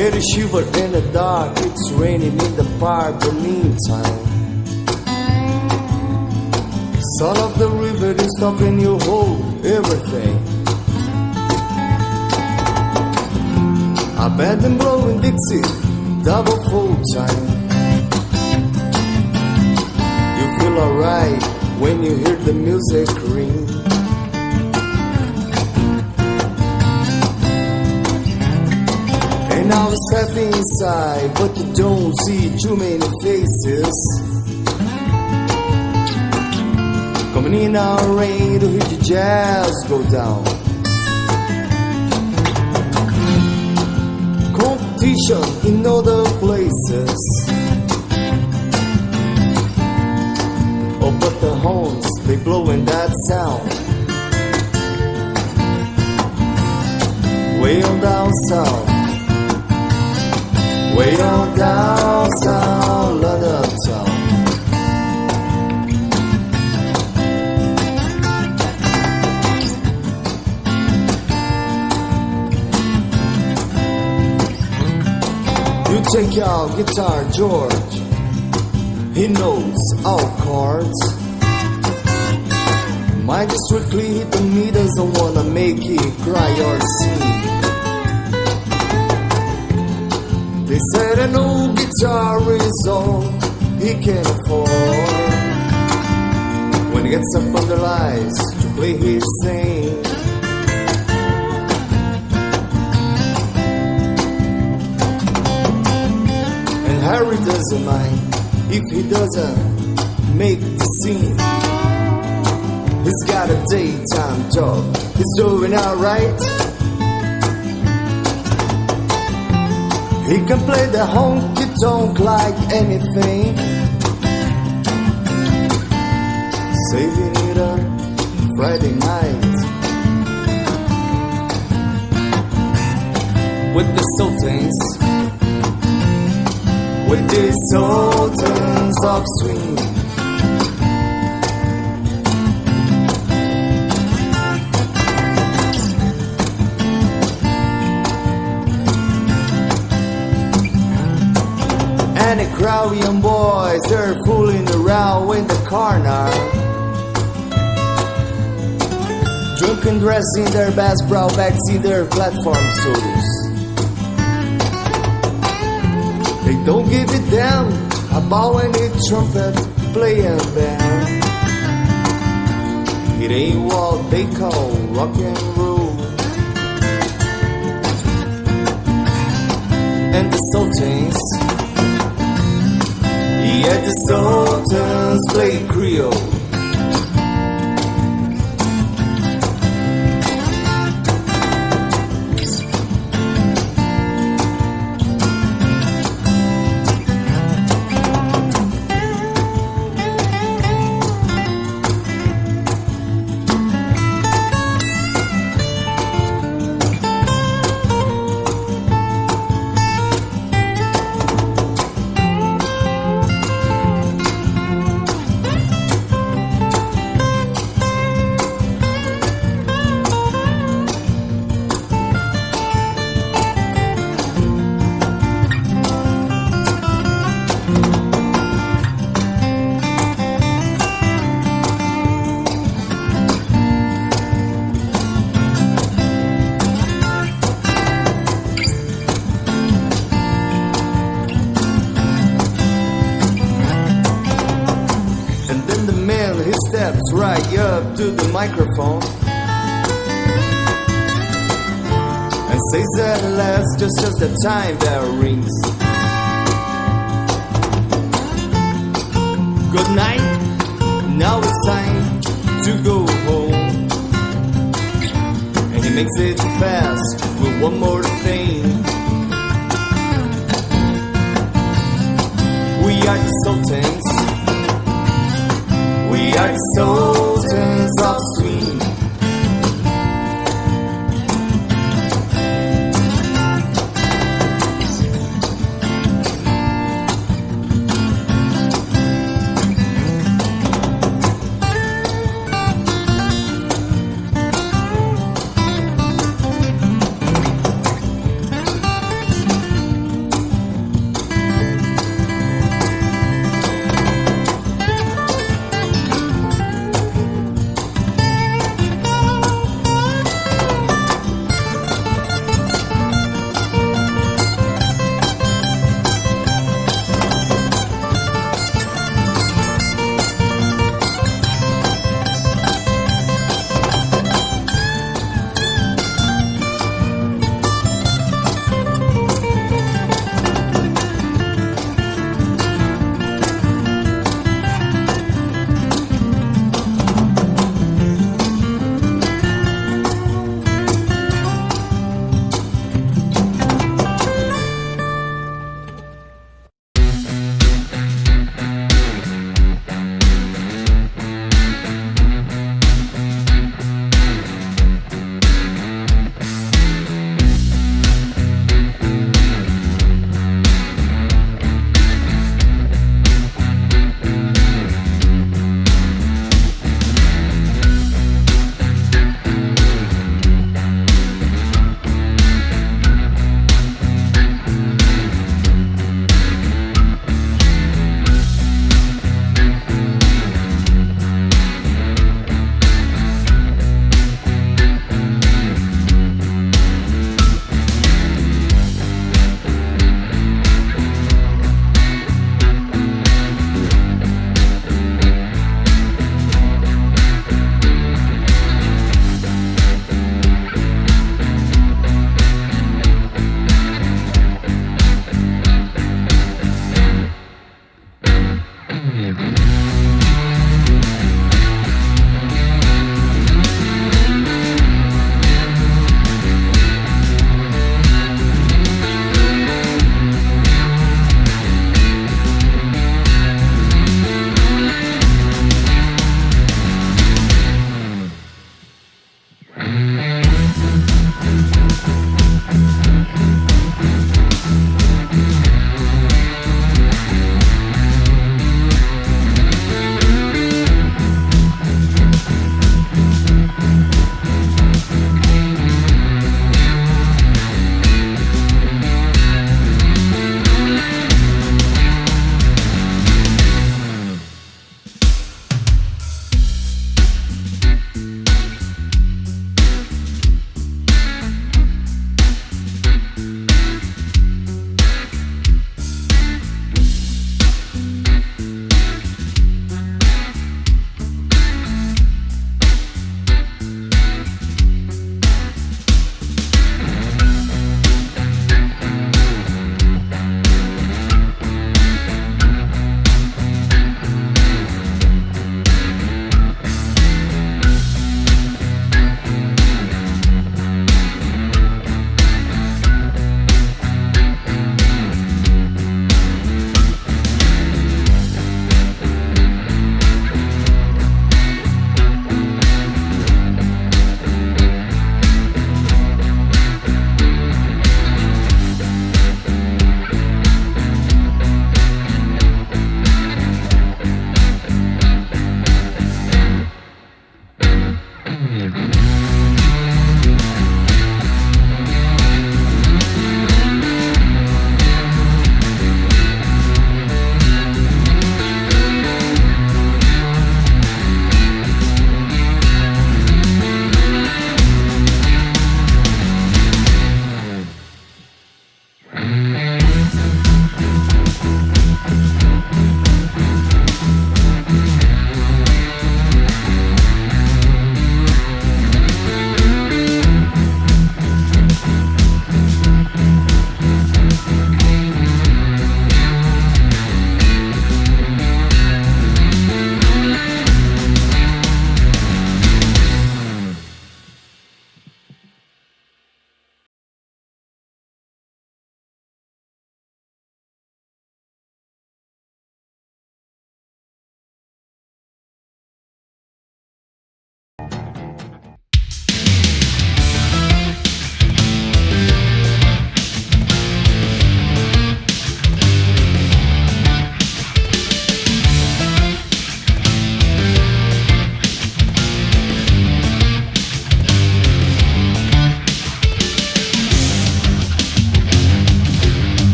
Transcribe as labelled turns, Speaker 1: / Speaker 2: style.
Speaker 1: Hear the shiver in the dark, it's raining in the park, the meantime. Son of the river is stopping you hold everything. I bet them blowing Dixie, double full time. You feel alright when you hear the music ring. And now I step inside, but you don't see too many faces. Coming in our rain to hear the jazz go down. Competition in other places. Oh, but the horns, they blowing that sound. Way on down south. Way on down south, London town. You take your guitar, George. He knows all chords. Mine just strictly hit the me, doesn't wanna make it cry or sing. They said an old guitar is all he can afford. When he gets up on the lights to play his thing. Harry doesn't mind if he doesn't make the scene. He's got a daytime job, he's doing alright. He can play the honky-tonk like anything. Saving it up Friday night with the Sultans. With the sultans of swing. And the crowd young boys, they're fooling around in the corner. Drunken dressing their best brow backs in their platform suits. They don't give it down about any trumpet playing band. It ain't what they call rock and roll. And the Sultans, yeah, the Sultans play Creole. He steps right up to the microphone and says at last, just as the time bell rings. Good night, now it's time to go home. And he makes it fast with one more thing. We are the Sultans.